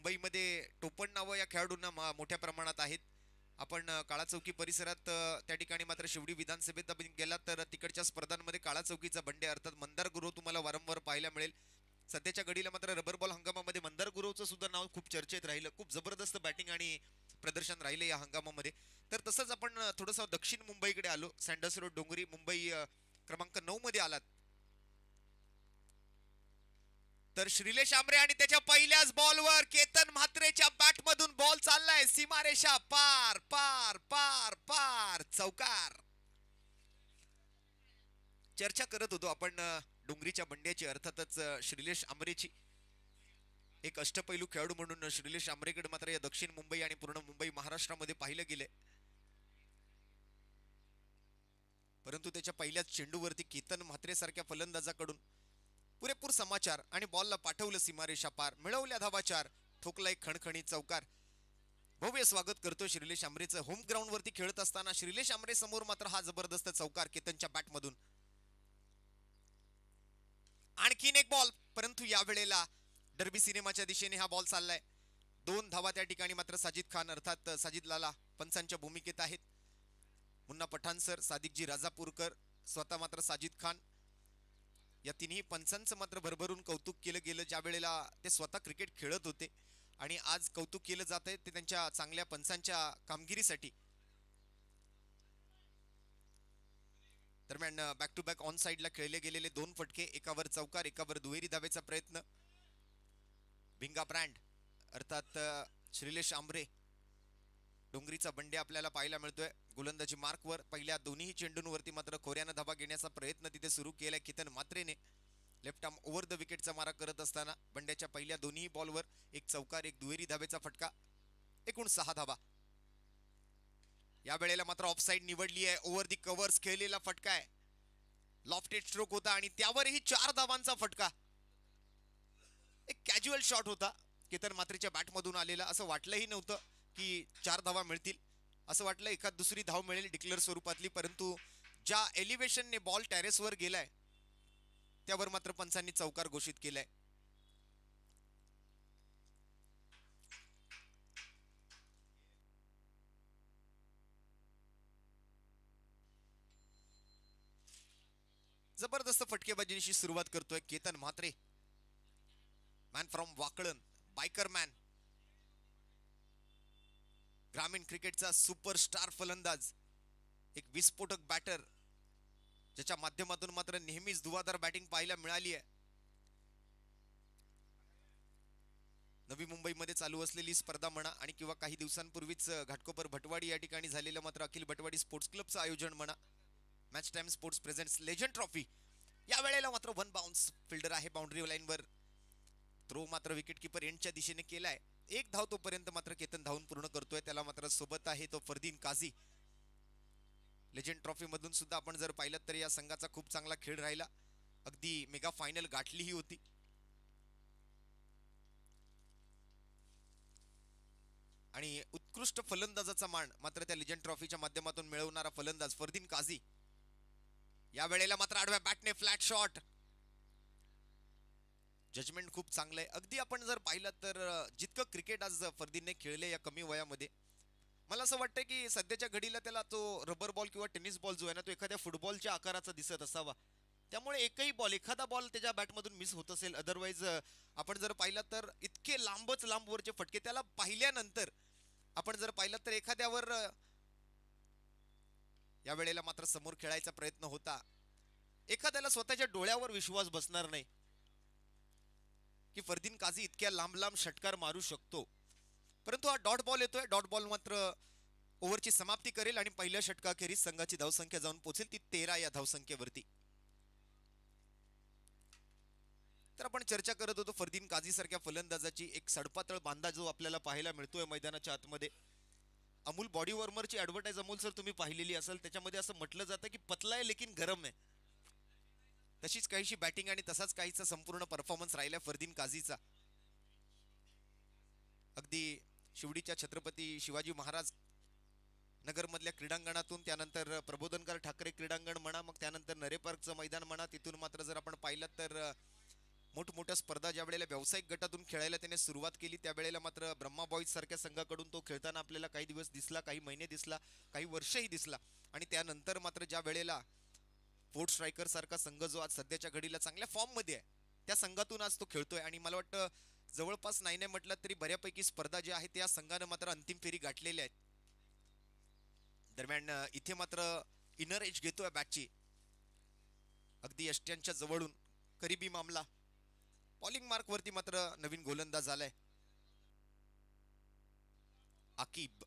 मुंबईमध्ये टोपण नावं या खेळाडूंना मोठ्या प्रमाणात आहेत. आपण काळा चौकी परिसरात त्या ठिकाणी मात्र शिवडी विधानसभेत गेला तर तिकडच्या स्पर्धांमध्ये काळा चौकीचा बंडे अर्थात मंदार गुरव तुम्हाला वारंवार पाहायला मिळेल. सध्याच्या घडीला मात्र रबर बॉल हंगामामध्ये मंदार गुरवचं सुद्धा नाव खूप चर्चेत राहिलं. खूप जबरदस्त बॅटिंग आणि प्रदर्शन राहिले या हंगामामध्ये. तर तसंच आपण थोडंसं दक्षिण मुंबईकडे आलो. सँडर्स रोड डोंगरी मुंबई क्रमांक 9 मध्ये आलात तर श्रीलेश आंबरे आणि त्याच्या पहिल्याच बॉलवर केतन म्हात्रेच्या बॅट मधून बॉल चाललाय सीमारेषा पार पार पार पार चौकार. चर्चा करत होतो आपण डोंगरीच्या बंड्याची अर्थातच श्रीलेश आंबरेची. एक अष्टपैलू खेळाडू म्हणून श्रीलेश आंबरेकडे मात्र या दक्षिण मुंबई आणि पूर्ण मुंबई महाराष्ट्रामध्ये पाहिलं गेले. परंतु त्याच्या पहिल्याच चेंडूवरती केतन म्हात्रे सारख्या फलंदाजाकडून पुरेपूर समाचार आणि बॉलला पाठवलं सीमारेषा पार. मिळवल्या धावा 4. ठोकला एक खणखणी चौकार. भव्य स्वागत करतो श्रीलेश आंबरेचं. होम ग्राउंड वरती खेळत असताना श्रीलेश आंबरे समोर मात्र हा जबरदस्त चौकार केतनच्या बॅट मधून. आणखीन एक बॉल परंतु या वेळेला डर्बी सिनेमाच्या दिशेने हा बॉल चाललाय. 2 धावा त्या ठिकाणी मात्र साजिद खान अर्थात साजिद लाला पंचांच्या भूमिकेत आहेत. मुन्ना पठाण सर, सादिकजी राजापूरकर, स्वतः मात्र साजिद खान या तिन्ही पंचांचं मात्र भरभरून कौतुक केलं गेलं ज्या वेळेला ते स्वतः क्रिकेट खेळत होते. आणि आज कौतुक केलं जात आहे ते त्यांच्या चांगल्या पंचांच्या कामगिरीसाठी. दरम्यान बॅक टू बॅक ऑन साइडला खेळले गेलेले 2 फटके, एकावर चौकार एकावर दुहेरी धावेचा प्रयत्न. भिंगा ब्रँड अर्थात श्रीलेश आंबरे डोंगरीचा बंडे आपल्याला पाहायला मिळतोय गोलंदाजी मार्कवर. पहिल्या दोन्ही चेंडूंवरती मात्र खोऱ्यानं धावा घेण्याचा प्रयत्न तिथे सुरू केलाय केतन म्हात्रेने. लेफ्ट आर्म ओव्हर द विकेटचा मारा करत असताना बंड्याच्या पहिल्या दोन्ही बॉलवर एक चौकार एक दुहेरी धावेचा फटका, एकूण 6 धावा. या वेळेला मात्र ऑफ साइड निवडली आहे. ओव्हर दी कव्हर्स खेळलेला फटका आहे. लॉफ्टेड स्ट्रोक होता आणि त्यावरही 4 धावांचा फटका. एक कॅज्युअल शॉट होता केतन म्हात्रेच्या बॅट मधून आलेला. असं वाटलंही नव्हतं की 4 धावा मिळतील. असं वाटलं एखाद दुसरी धाव मिळेल डिक्लेअर स्वरूपातली. परंतु ज्या एलिव्हेशनने बॉल टेरेसवर गेलाय त्यावर मात्र पंचांनी चौकार घोषित केलाय. जबरदस्त फटकेबाजीशी सुरुवात करतोय Ketan Mhatre. Man from Wakalan, biker man, ग्रामीण क्रिकेटचा सुपरस्टार फलंदाज, एक विस्फोटक बॅटर ज्याच्या माध्यमातून मात्र नेहमीच धुवाधार बॅटिंग पाहायला मिळाली आहे. नवी मुंबईमध्ये चालू असलेली स्पर्धा म्हणा आणि किंवा काही दिवसांपूर्वीच घाटकोपर भटवाडी या ठिकाणी झालेलं मात्र अखिल भटवाडी स्पोर्ट्स क्लबचं आयोजन म्हणा. Match time sports presents legend trophy. या वेळेला मात्र 1 बाउन्स फिल्डर आहे बाउंड्री लाईनवर. थ्रो मात्र विकेट किपर एंडच्या दिशेने केलाय. 1 धाव तोपर्यंत मात्र केतन धावून पूर्ण करतोय. त्याला मात्र सोबत आहे तो फरदीन काझी. लेजंड ट्रॉफी मधून सुद्धा आपण जर पाहिलं तर या संघाचा खूप चांगला खेळ राहिला. अगदी मेगा फायनल गाठलीही होती. आणि उत्कृष्ट फलंदाजाचा मान मात्र त्या लेजंड ट्रॉफीच्या माध्यमातून मिळवणारा फलंदाज फरदीन काझी. या वेळेला मात्र आडव्या बॅटने फ्लॅट शॉट. जजमेंट खूप चांगलं आहे. अगदी आपण जर पाहिलं तर जितकं क्रिकेट आज फरदीनने खेळले या कमी वयामध्ये, मला असं वाटतं की सध्याच्या घडीला त्याला तो रबर बॉल किंवा टेनिस बॉल जो आहे ना तो एखाद्या फुटबॉलच्या आकाराचा दिसत असावा. त्यामुळे एकही बॉल, एखादा बॉल त्याच्या बॅटमधून मिस होत असेल. अदरवाईज आपण जर पाहिलं तर इतके लांबच लांबवरचे फटके त्याला पाहिल्यानंतर आपण जर पाहिलं तर एखाद्यावर या वेळेला मात्र समोर खेळायचा प्रयत्न होता. एखाद्याला स्वतःच्या डोळ्यावर विश्वास बसणार नाही की फरदीन काझी इतक्या लांब लांब षटकार मारू शकतो. परंतु हा डॉट बॉल येतोय. डॉट बॉल मात्र ओव्हरची समाप्ती करेल आणि पहिल्या षटकाखेरीज संघाची धावसंख्या जाऊन पोहोचेल ती 13 या धावसंख्येवरती. तर आपण चर्चा करत होतो फरदीन काझी सारख्या फलंदाजाची. एक सडपातळ बांधा जो आपल्याला पाहायला मिळतोय मैदानाच्या आतमध्ये. अमूल बॉडी वॉर्मरची ऍडव्हर्टाईज अमूल सर तुम्ही पाहिलेली असेल. त्याच्यामध्ये असं म्हटलं जातं की पतला आहे लेकिन गरम आहे. तशीच काहीशी बॅटिंग आणि तसाच काहीचा संपूर्ण परफॉर्मन्स राहिला फरदीन काझीचा. अगदी शिवडीच्या छत्रपती शिवाजी महाराज नगरमधल्या क्रीडांगणातून, त्यानंतर प्रबोधनकार ठाकरे क्रीडांगण म्हणा, मग त्यानंतर नरे पार्कचं मैदान म्हणा, तिथून मात्र जर आपण पाहिलं तर मोठमोठ्या स्पर्धा ज्या वेळेला व्यावसायिक गटातून खेळायला त्याने सुरुवात केली त्यावेळेला मात्र ब्रह्मा बॉईज सारख्या संघाकडून तो खेळताना आपल्याला काही दिवस दिसला, काही महिने दिसला, काही वर्षही दिसला. आणि त्यानंतर मात्र ज्या वेळेला फोर्ट स्ट्रायकर सारखा संघ जो आज सध्याच्या घडीला चांगल्या फॉर्म मध्ये आहे त्या संघातून आज तो खेळतोय. आणि मला वाटतं जवळपास नाही म्हटलं तरी बऱ्यापैकी स्पर्धा ज्या आहेत त्या संघानं मात्र अंतिम फेरी गाठलेल्या आहेत. दरम्यान इथे मात्र इनर एज घेतोय बॅटची, अगदी यष्ट्यांच्या जवळून करीबी मामला. बॉलिंग मार्क वरती मात्र नवीन गोलंदाज झालाय आकिब.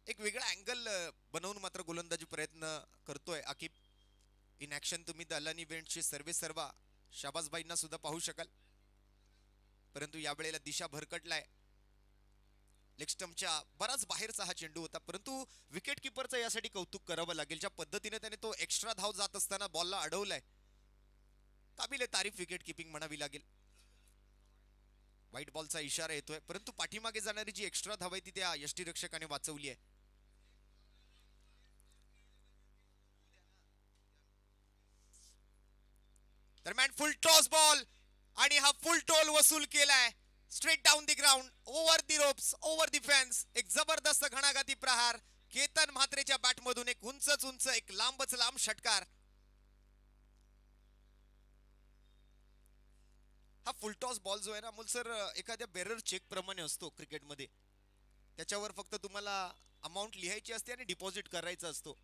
एक वेगळा अँगल बनवून मात्र गोलंदाजी प्रयत्न करतोय आकिब. इन ऍक्शन तुम्ही दलानी इव्हेंटची सर्वा शाबाजबाईंना सुद्धा पाहू शकाल. परंतु यावेळेला दिशा भरकटलाय. लेग स्टंपच्या बराच बाहेरचा हा चेंडू होता, परंतु विकेट किपरचं यासाठी कौतुक करावं लागेल. ज्या पद्धतीने त्याने तो एक्स्ट्रा धाव जात असताना बॉलला अडवलाय, काबिले तारीफ विकेट किपिंग म्हणावी लागेल. व्हाईट बॉलचा इशारा येतोय, परंतु पाठीमागे जाणारी जी एक्स्ट्रा धाव आहे ती त्या यष्टीरक्षकाने वाचवली आहे. दरम्यान फुल टॉस बॉल आणि हा फुल टोल वसूल केलाय. Straight down the ground, over the ropes, over the fence. एक जबरदस्त घणाघाती प्रहार केतन म्हात्रेच्या बॅट मधून. एक उंचच उंच, एक लांबच लांब षटकार. हा फुलटॉस बॉल जो आहे ना अमोल सर, एखाद्या बेरर चेक प्रमाणे असतो क्रिकेटमध्ये. त्याच्यावर फक्त तुम्हाला अमाऊंट लिहायची असते आणि डिपॉझिट करायचा असतो.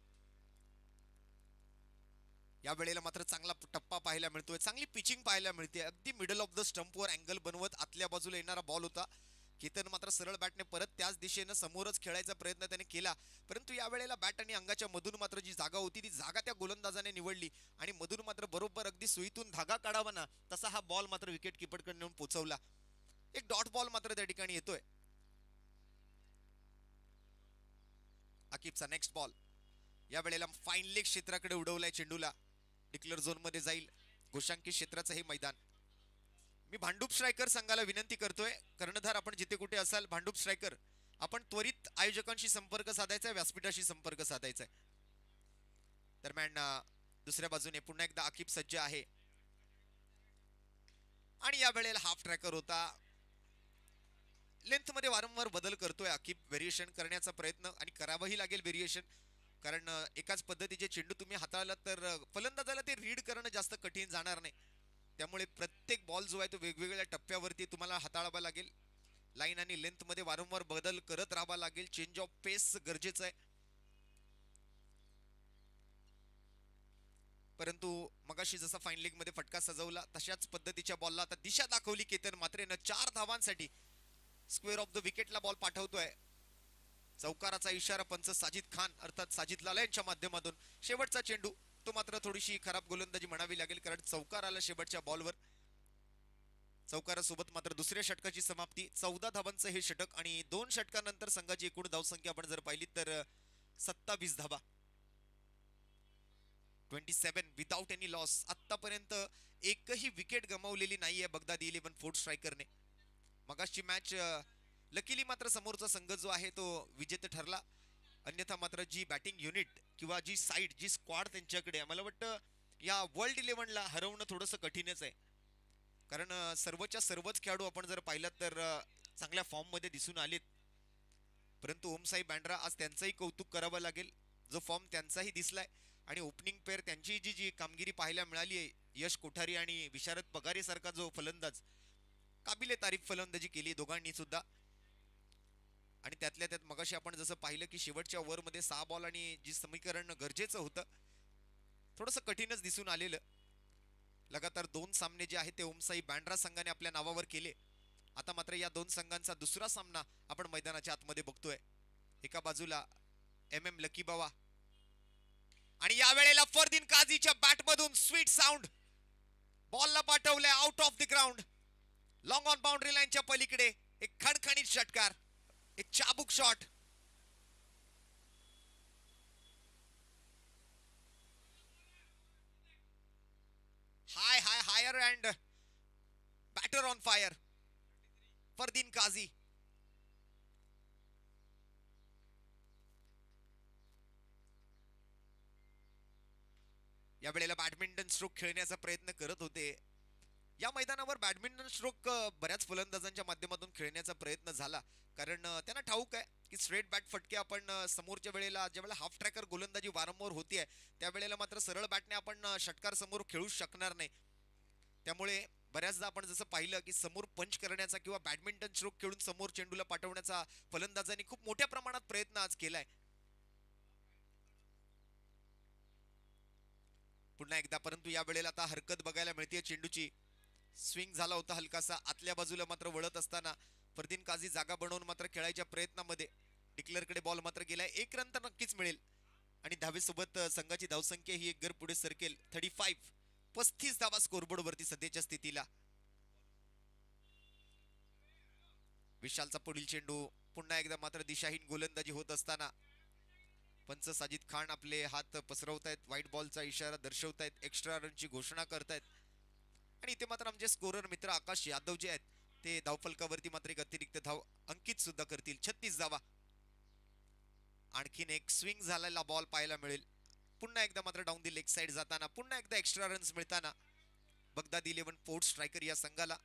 या वेळेला मात्र चांगला टप्पा पाहायला मिळतोय, चांगली पिचिंग पाहायला मिळते. अगदी मिडल ऑफ द स्टंपवर अँगल बनवत आतल्या बाजूला येणारा बॉल होता. केतन मात्र सरळ बॅटने परत त्याच दिशेनं समोरच खेळायचा प्रयत्न त्याने केला, परंतु या वेळेला बॅट आणि अंगाच्या मधून मात्र जी जागा होती ती जागा त्या गोलंदाजाने निवडली आणि मधून मात्र बरोबर अगदी सुईतून धागा काढावा ना तसा हा बॉल मात्र विकेट किपरकडे नेऊन पोहोचवला. एक डॉट बॉल मात्र त्या ठिकाणी येतोय. आकिबचा नेक्स्ट बॉल या वेळेला फाईन लेग क्षेत्राकडे उडवलाय चेंडूला. डिक्लेअर झोन मध्ये जाईल घोषांकित क्षेत्राचं हे मैदान. मी भांडूप स्ट्रायकर संघाला विनंती करतोय, कर्णधार आपण जिथे कुठे असाल भांडूप स्ट्रायकर आपण त्वरित आयोजकांशी संपर्क साधायचा आहे, व्यासपीठाशी संपर्क साधायचा आहे. दरम्यान दुसऱ्या बाजूने पुन्हा एकदा आकिब सज्ज आहे आणि या वेळेला हाफ ट्रॅकर होता. लेंथ मध्ये वारंवार बदल करतोय आकिब, व्हेरिएशन करण्याचा प्रयत्न आणि करावंही लागेल व्हेरिएशन, कारण एकाच पद्धतीचे चेंडू तुम्ही हाताळला तर फलंदाजाला ते रीड करणं जास्त कठीण जाणार नाही. त्यामुळे प्रत्येक बॉल जो आहे तो वेगवेगळ्या टप्प्यावरती तुम्हाला हाताळावा लागेल. लाईन आणि लेंथ मध्ये वारंवार बदल करत राहावा लागेल. चेंज ऑफ पेस गरजेचं आहे. परंतु मगाशी जसा फाईन लेग मध्ये फटका सजवला तशाच पद्धतीच्या बॉलला आता दिशा दाखवली केतन म्हात्रेनं. 4 धावांसाठी स्क्वेअर ऑफ द विकेटला बॉल पाठवतोय. चौकाराचा इशारा पंच साजिद खान अर्थात साजिद लाला यांच्या माध्यमातून. शेवटचा चेंडू तो मात्र थोडीशी खराब गोलंदाजी म्हणावी लागेल, कारण चौकार आला शेवटच्या बॉलवर. चौकारासोबत मात्र दुसऱ्या षटकाची समाप्ती. 14 धावांचं हे षटक आणि 2 षटकानंतर संघाची एकूण धावसंख्या आपण जर पाहिली तर 27 धावा. 27 विदाउट एनी लॉस. आतापर्यंत एकही विकेट गमावलेली नाहीये बगदादी 11 फोर्ट स्ट्रायकरने. मगाशी मॅच लकीली मात्र समोरचा संघ जो आहे तो विजेता ठरला, अन्यथा मात्र जी बॅटिंग युनिट किंवा जी साईड जी स्क्वॉड त्यांच्याकडे मला वाटतं या वर्ल्ड 11ला हरवणं थोडंसं कठीणच आहे, कारण सर्वच्या सर्वच खेळाडू आपण जर पाहिलं तर चांगल्या फॉर्म मध्ये दिसून आलेत. परंतु ओमसाई बँड्रा आज त्यांचंही कौतुक करावं लागेल, जो फॉर्म त्यांचाही दिसलाय. आणि ओपनिंग पेअर त्यांची जी कामगिरी पाहायला मिळाली आहे, यश कोठारी आणि विशारद पगारे सारखा जो फलंदाज, काबिले तारीफ फलंदाजी केली दोघांनी सुद्धा. आणि त्यातल्या त्यात मगाशी आपण जसं पाहिलं की शेवटच्या ओव्हरमध्ये 6 बॉल आणि जी समीकरण गरजेचं होतं थोडंसं कठीणच दिसून आलेलं. लगातार 2 सामने जे आहेत ते ओमसाई बँड्रा संघाने आपल्या नावावर केले. आता मात्र या 2 संघांचा दुसरा सामना आपण मैदानाच्या आतमध्ये बघतोय. एका बाजूला MM लकी बावा आणि या वेळेला फरदीन काझीच्या बॅटमधून स्वीट साऊंड बॉलला पाठवलंय out of the ground. Long on boundary लाईनच्या पलीकडे एक खणखणीत षटकार, एक चाबुक shot. Higher and batter on fire. Fardeen Kazi या वेळेला बॅडमिंटन स्ट्रोक खेळण्याचा प्रयत्न करत होते. या मैदानावर बॅडमिंटन स्ट्रोक बऱ्याच फलंदाजांच्या माध्यमातून खेळण्याचा प्रयत्न झाला, कारण त्यांना ठाऊक आहे की स्ट्रेट बॅट फटके आपण समोरच्या वेळेला ज्यावेळेला हाफ ट्रॅकर गोलंदाजी वारंवार होतीये त्यावेळेला मात्र सरळ बॅटने आपण षटकार समोर खेळू शकणार नाही. त्यामुळे बऱ्याचदा आपण जसं पाहिलं की समोर पंच करण्याचा किंवा बॅडमिंटन स्ट्रोक खेळून समोर चेंडूला पाठवण्याचा फलंदाजांनी खूप मोठ्या प्रमाणात प्रयत्न आज केलाय. पुन्हा एकदा, परंतु या वेळेला आता हरकत बघायला मिळते चेंडूची. स्विंग झाला होता हलकासा आतल्या बाजूला, मात्र वळत असताना फरदीन काझी जागा बनवून मात्र खेळायच्या प्रयत्नामध्ये डिक्लेअरकडे बॉल मात्र गेलाय. एक रन तर नक्कीच मिळेल आणि धावेसोबत संघाची धावसंख्या ही एक घर पुढे सरकेल. 35 धावा स्कोरबोर्ड वरती सध्याच्या स्थितीला. विशालचा पुढील चेंडू पुन्हा एकदा मात्र दिशाहीन गोलंदाजी होत असताना पंच साजिद खान आपले हात पसरवतायत, व्हाईट बॉलचा इशारा दर्शवतायत, एक्स्ट्रा रनची घोषणा करतायत. आणि इथे मात्र आमचे स्कोरर मित्र आकाश यादव जे आहेत ते धावफलकावरती मात्र एक अतिरिक्त धाव अंकित सुद्धा करतील. 36 धावा. आणखीन एक स्विंग झालेला बॉल पाहायला मिळेल. पुन्हा एकदा मात्र डाऊन दी लेग साइड जाताना पुन्हा एकदा एक्स्ट्रा रन्स मिळताना बगदाद 11 फोर्थ स्ट्रायकर या संघाला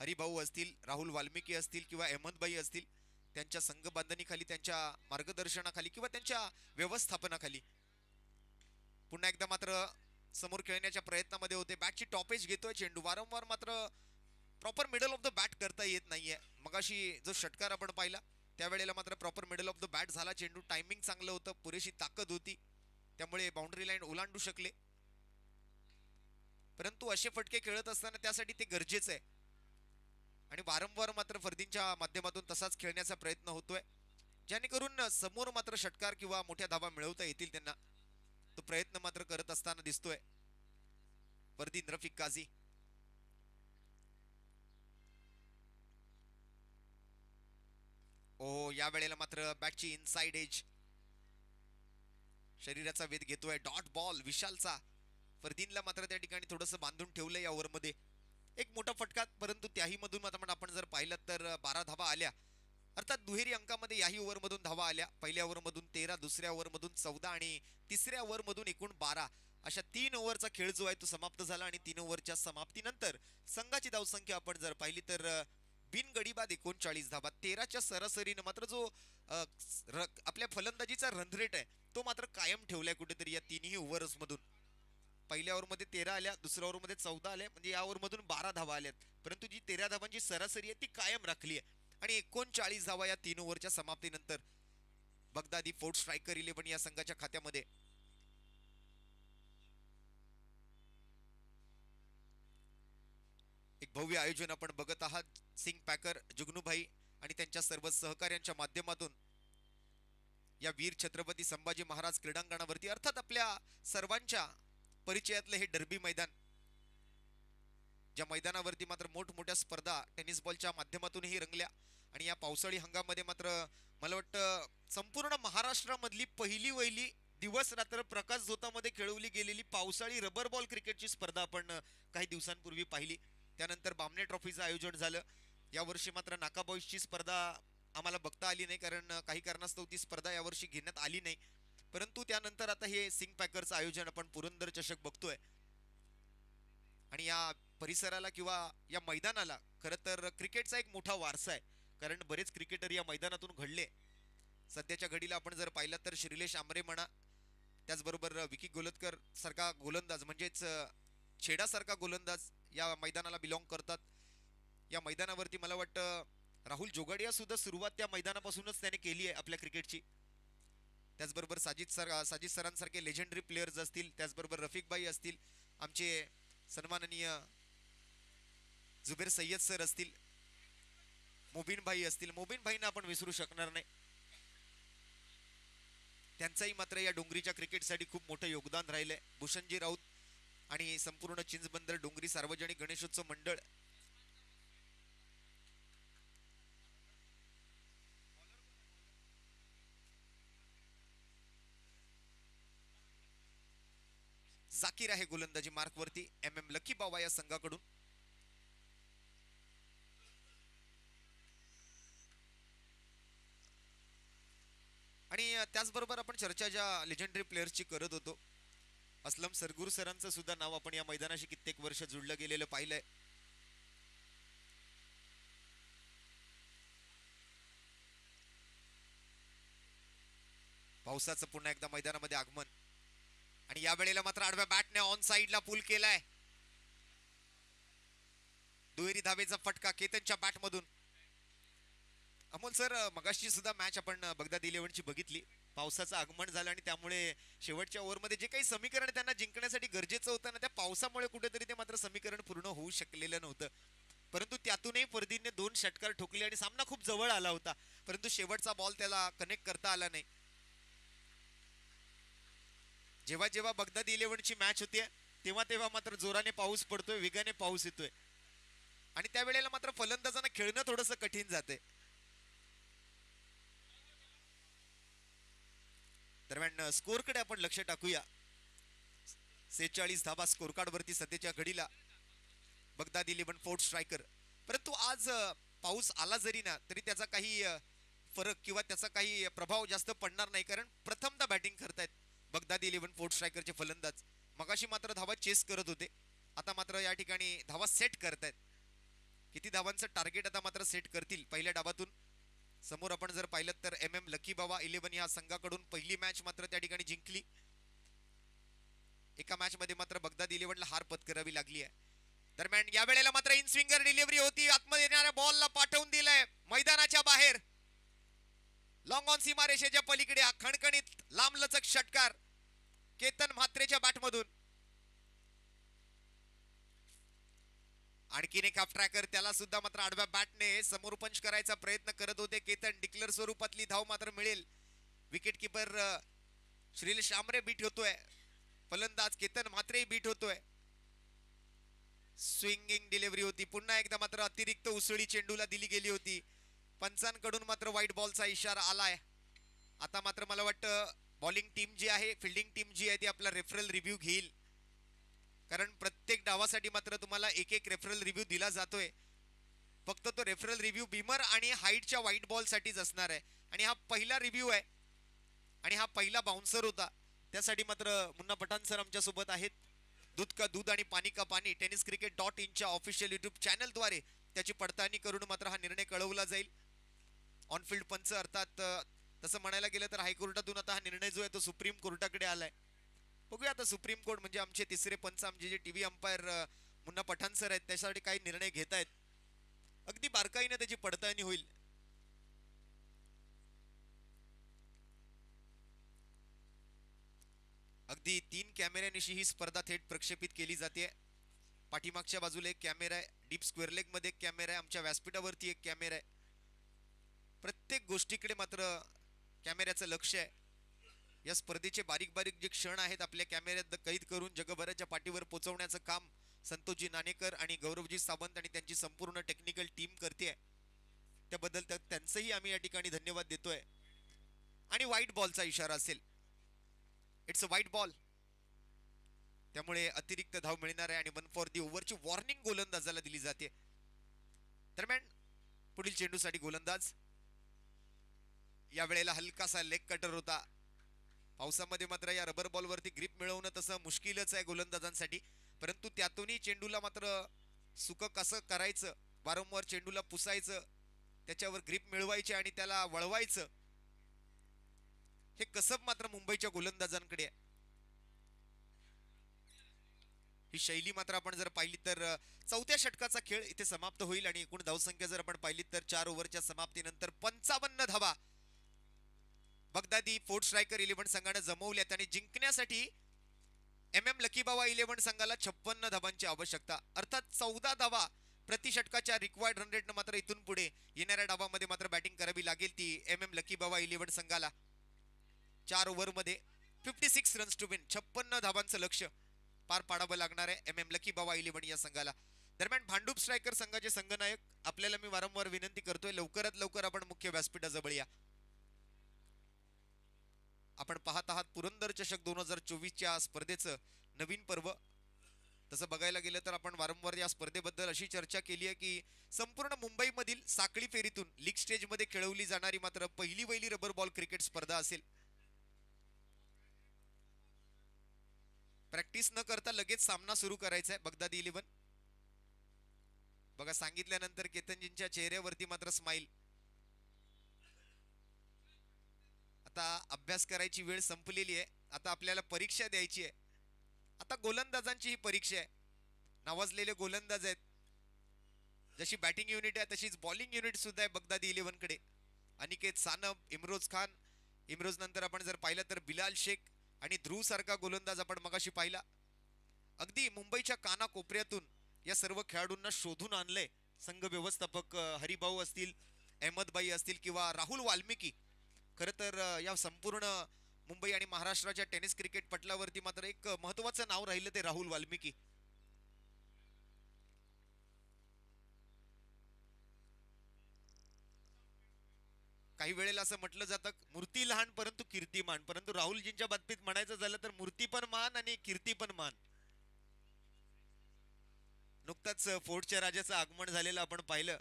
हरिभाऊ असतील, राहुल वाल्मिकी असतील किंवा अहमदभाई असतील, त्यांच्या संघ बांधणीखाली, त्यांच्या मार्गदर्शनाखाली किंवा त्यांच्या व्यवस्थापनाखाली पुन्हा एकदा मात्र समोर खेळण्याच्या प्रयत्नामध्ये होते. बॅटची टॉपेज घेतोय चेंडू, वारंवार मात्र proper middle of the bat करता येत नाहीये. मगाशी जो षटकार आपण पाहिला त्यावेळेला मात्र proper middle of the bat झाला चेंडू. टायमिंग चांगलं होतं, पुरेशी ताकद होती, त्यामुळे बाउंड्री लाईन ओलांडू शकले. परंतु असे फटके खेळत असताना त्यासाठी ते गरजेचं आहे आणि वारंवार मात्र फरदीनच्या माध्यमातून तसाच खेळण्याचा प्रयत्न होतोय, जेणेकरून समोर मात्र षटकार किंवा मोठ्या धावा मिळवता येतील त्यांना. तो प्रयत्न मात्र करत असताना दिसतोय फरदीन रफिक काझी. ओ, या वेळेला मात्र बॅटची इनसाइड एज शरीराचा वेध घेतोय. Dot ball विशालचा. फरदीनला मात्र त्या ठिकाणी थोडंसं बांधून ठेवलंय या ओव्हरमध्ये. एक मोठा फटका, परंतु त्याही मधून आपण जर पाहिलं तर 12 धावा आल्या, अर्थात दुहेरी अंकामध्ये याही ओव्हरमधून धावा आल्या. पहिल्या ओव्हरमधून 13, दुसऱ्या ओव्हरमधून 14 आणि तिसऱ्या ओव्हरमधून एकूण 12. अशा 3 ओव्हरचा खेळ जो आहे तो समाप्त झाला आणि 3 ओव्हरच्या समाप्तीनंतर संघाची धावसंख्या आपण जर पाहिली तर बिनगडीबाद 39 धावा. 13च्या सरासरीनं मात्र जो आपल्या फलंदाजीचा रन रेट आहे तो मात्र कायम ठेवलाय कुठेतरी या तिन्ही ओव्हर्स मधून. पहिल्या ओव्हरमध्ये 13 आल्या, दुसऱ्या ओव्हरमध्ये 14 आल्या, म्हणजे या ओव्हरमधून 12 धावा आल्यात, परंतु जी 13 धावांची सरासरी आहे ती कायम राखली आहे. आणि 39 धावा या 3 ओव्हरच्या समाप्तीनंतर बगदादी फोर्थ स्ट्रायकर 11 या संघाच्या खात्यामध्ये. एक भव्य आयोजन आपण बघत आहात. सिंग पॅकर, जुगनूभाई आणि त्यांच्या सर्व सहकार्यांच्या माध्यमातून या वीर छत्रपती संभाजी महाराज क्रीडांगणावरती, अर्थात आपल्या सर्वांच्या परिचयातलं हे डर्बी मैदान, ज्या मैदानावरती मात्र मोठमोठ्या स्पर्धा टेनिस बॉलच्या माध्यमातूनही रंगल्या. आणि या पावसाळी हंगामामध्ये मात्र मला वाटतं संपूर्ण महाराष्ट्रामधली पहिली वहिली दिवस रात्र प्रकाश झोतामध्ये खेळवली गेलेली पावसाळी रबर बॉल क्रिकेटची स्पर्धा आपण काही दिवसांपूर्वी पाहिली. त्यानंतर बामणे ट्रॉफीचं आयोजन झालं. यावर्षी मात्र नाका बॉईजची स्पर्धा आम्हाला बघता आली नाही, कारण काही कारणास्तव ती स्पर्धा यावर्षी घेण्यात आली नाही. परंतु त्यानंतर आता हे सिंग पॅकरचं आयोजन आपण पुरंदर चषक बघतोय. आणि या परिसराला किंवा या मैदानाला खरं तर क्रिकेटचा एक मोठा वारसा आहे, कारण बरेच क्रिकेटर या मैदानातून घडले. सध्याच्या घडीला आपण जर पाहिलं तर श्रीलेश आंबरे म्हणा, त्याचबरोबर विकी गोलतकर सारखा गोलंदाज, म्हणजेच छेडासारखा गोलंदाज या मैदानाला बिलॉंग करतात. या मैदानावरती मला वाटतं राहुल जोगाडिया सुद्धा सुरुवात त्या मैदानापासूनच त्याने केली आहे आपल्या क्रिकेटची. त्याचबरोबर साजिद सरांसारखे लेजेंडरी प्लेयर्स असतील, त्याचबरोबर रफिकभाई असतील, आमचे सन्माननीय जुबेर सय्यद सर असतील, मोबिन भाई असतील. मोबिन भाईंना आपण विसरू शकणार नाही, त्यांचाही मात्र या डोंगरीच्या क्रिकेटसाठी खूप मोठं योगदान राहिलंय. भूषणजी राऊत आणि संपूर्ण चिंचबंदर डोंगरी सार्वजनिक गणेशोत्सव मंडळ. जाकीर आहे गोलंदाजी मार्कवरती MM लकी बावा या संघाकडून. आणि त्याचबरोबर आपण चर्चा ज्या लेजेंडरी प्लेयर्सची करत होतो, असलम सरगुर सरांचं सुद्धा नाव आपण या मैदानाशी कित्येक वर्ष जुळलं गेलेलं पाहिलंय. पावसाचं पुन्हा एकदा मैदानामध्ये आगमन आणि या वेळेला मात्र आडव्या बॅटने ऑन साइडला पूल केलाय. दुहेरी धावेचा फटका केतनच्या बॅट मधून. अमोल सर, मगाशी सुद्धा मॅच आपण बगदाद 11ची बघितली. पावसाचं आगमन झालं आणि त्यामुळे शेवटच्या ओव्हरमध्ये जे काही समीकरण त्यांना जिंकण्यासाठी गरजेचं होतं ना, त्या पावसामुळे कुठेतरी ते मात्र समीकरण पूर्ण होऊ शकलेलं नव्हतं. परंतु त्यातूनही फर्दीने 2 षटकार ठोकले आणि सामना खूप जवळ आला होता, परंतु शेवटचा बॉल त्याला कनेक्ट करता आला नाही. जेव्हा जेव्हा बगदाद 11ची मॅच होते तेव्हा तेव्हा मात्र जोराने पाऊस पडतोय, वेगाने पाऊस येतोय आणि त्यावेळेला मात्र फलंदाजांना खेळणं थोडंसं कठीण जाते. दरम्यान स्कोरकडे आपण लक्ष टाकूया. 46 धाबा स्कोर कार्ड वरती सध्याच्या घडीला बगदाद 11 फोर्थ स्ट्रायकर. परंतु आज पाऊस आला जरी ना तरी त्याचा काही फरक किंवा त्याचा काही प्रभाव जास्त पडणार नाही, कारण प्रथमदा बॅटिंग करतायत बगदाद 11 फोर्थ स्ट्रायकरचे फलंदाज. मगाशी मात्र धावा चेस करत होते, आता मात्र या ठिकाणी धावा सेट करतायत. किती धावांचं टार्गेट आता मात्र सेट करतील पहिल्या डावातून. समोर आपण जर पाहिलं तर MM लकी बाबा 11 या संघाकडून पहिली मॅच मात्र त्या ठिकाणी जिंकली. एका मॅच मध्ये मात्र बगदाद 11ला हार पत्करावी लागली आहे. दरम्यान या वेळेला मात्र इन स्विंगर डिलिव्हरी होती, आतमध्ये येणाऱ्या बॉलला पाठवून दिलंय मैदानाच्या बाहेर. लॉंग ऑन सीमारेषेच्या पलीकडे हा खणखणीत लांबलचक षटकार केतन म्हात्रेच्या बॅट मधून. आणखीन एक हाफ ट्रॅकर, त्याला सुद्धा मात्र आडव्या बॅटने समोर पंच करायचा प्रयत्न करत होते केतन. डिक्लेअर स्वरूपातली धाव मात्र मिळेल. विकेट किपर श्रीलेश आमरे बीट होतोय, फलंदाज केतन म्हात्रे बीट होतोय. स्विंगिंग डिलिव्हरी होती, पुन्हा एकदा मात्र अतिरिक्त उसळी चेंडूला दिली गेली होती. पंचांकडून मात्र व्हाईट बॉलचा इशारा आलाय. आता मात्र मला वाटतं बॉलिंग टीम जी आहे, फिल्डिंग टीम जी आहे ती आपला रेफरल रिव्ह्यू घेईल, कारण प्रत्येक डावासाठी मात्र तुम्हाला एक एक रेफरल रिव्ह्यू दिला जातोय. फक्त तो रेफरल रिव्ह्यू बीमर आणि हाईटच्या व्हाईट बॉल साठीच असणार आहे आणि हा पहिला रिव्ह्यू आहे आणि हा पहिला बाउन्सर होता. त्यासाठी मात्र मुन्ना पठाण सर आमच्या सोबत आहेत. दूध का दूध आणि पाणी का पाणी tenniscricket.in च्या ऑफिशियल युट्यूब चॅनलद्वारे त्याची पडताळणी करून मात्र हा निर्णय कळवला जाईल. ऑनफिल्ड पंच अर्थात तसं म्हणायला गेलं तर हायकोर्टातून आता हा निर्णय जो आहे तो सुप्रीम कोर्टाकडे आलाय. बघूया आता सुप्रीम कोर्ट म्हणजे आमचे तिसरे पंच, आमचे जे TV umpire Munna Pathan sir आहेत, त्यासाठी काही निर्णय घेत आहेत. अगदी बारकाईने त्याची पडताळणी होईल. अगदी 3 कॅमेऱ्यानिशी ही स्पर्धा थेट प्रक्षेपित केली जाते. पाठीमागच्या बाजूला एक कॅमेरा आहे, डीप स्क्वेअर लेग मध्ये एक कॅमेरा आहे, आमच्या व्यासपीठावरती एक कॅमेरा आहे. प्रत्येक गोष्टीकडे मात्र कॅमेऱ्याचं लक्ष आहे. या स्पर्धेचे बारीक बारीक जे क्षण आहेत आपल्या कॅमेऱ्यात कैद करून जगभराच्या पाठीवर पोहोचवण्याचं काम संतोषजी नाणेकर आणि गौरवजी सावंत आणि त्यांची संपूर्ण टेक्निकल टीम करते. त्याबद्दल त्यांचंही आम्ही या ठिकाणी धन्यवाद देतोय. आणि व्हाईट बॉलचा इशारा असेल, इट्स अ व्हाईट बॉल, त्यामुळे अतिरिक्त धाव मिळणार आहे आणि 1 फॉर दी ओव्हरची वॉर्निंग गोलंदाजाला दिली जाते. दरम्यान पुढील चेंडूसाठी गोलंदाज. या वेळेला हलकासा लेग कटर होता. पावसामध्ये मात्र या रबर बॉल वरती ग्रिप मिळवणं तसं मुश्किलच आहे गोलंदाजांसाठी, परंतु त्यातूनही चेंडूला मात्र सुक कसं करायचं, वारंवार चेंडूला पुसायचं, त्याच्यावर ग्रिप मिळवायची आणि त्याला वळवायचं, हे कसब मात्र मुंबईच्या गोलंदाजांकडे आहे. ही शैली मात्र आपण जर पाहिली तर 4थ्या षटकाचा खेळ इथे समाप्त होईल आणि एकूण धावसंख्या जर आपण पाहिली तर 4 ओव्हरच्या समाप्तीनंतर 55 धावा बगदादी फोर्थ स्ट्रायकर 11 संघाने जमवल्यात आणि जिंकण्यासाठी MM लकी बाबा 11 संघाला 56 धावांची आवश्यकता, अर्थात 14 धावा प्रति षटकाच्या रिक्वायर्ड रन रेटनं मात्र इथून पुढे येणाऱ्या डावामध्ये मात्र बॅटिंग करावी लागेल ती MM लकी बाबा 11 संघाला. 4 ओव्हर मध्ये 56 रन्स टू विन, 56 धावांचं लक्ष पार पाडावं लागणार आहे MM लकी बाबा 11 या संघाला. दरम्यान भांडूप स्ट्रायकर संघाचे संघनायक, आपल्याला मी वारंवार विनंती करतोय लवकरात लवकर आपण मुख्य व्यासपीठाजवळ या. आपण पाहत आहात पुरंदर चषक 2024च्या स्पर्धेचं नवीन पर्व. तसं बघायला गेलं तर आपण वारंवार या स्पर्धेबद्दल अशी चर्चा केली आहे की संपूर्ण मुंबईमधील साखळी फेरीतून लीग स्टेजमध्ये खेळवली जाणारी मात्र पहिली रबर बॉल क्रिकेट स्पर्धा असेल. प्रॅक्टिस न करता लगेच सामना सुरू करायचा आहे बगदादी 11. बघा सांगितल्यानंतर केतनजींच्या चेहऱ्यावरती मात्र स्माइल. आता अभ्यास करायची वेळ संपलेली आहे. आता आपल्याला परीक्षा द्यायची आहे. आता गोलंदाजांची ही परीक्षा आहे. नावाजलेले गोलंदाज आहेत. जशी बॅटिंग युनिट आहे तशीच बॉलिंग युनिट सुद्धा आहे बगदादी 11 कडे. अनिकेत सानप, इम्रोज खान, इम्रोज नंतर आपण जर पाहिलं तर बिलाल शेख आणि ध्रुव सारखा गोलंदाज आपण मगाशी पाहिला. अगदी मुंबईच्या कानाकोपऱ्यातून या सर्व खेळाडूंना शोधून आणलंय संघ व्यवस्थापक हरिभाऊ असतील, अहमदबाई असतील किंवा राहुल वाल्मिकी. खर तर या संपूर्ण मुंबई आणि महाराष्ट्राच्या टेनिस क्रिकेट पटलावरती मात्र एक महत्वाचं नाव राहिलं ते राहुल वाल्मिकी. काही वेळेला असं म्हटलं जातं मूर्ती लहान परंतु कीर्तिमान, परंतु राहुलजींच्या बाबतीत म्हणायचं झालं तर मूर्ती पण मान आणि कीर्ती पण मान. नुकताच फोर्टच्या राजाचं आगमन झालेलं आपण पाहिलं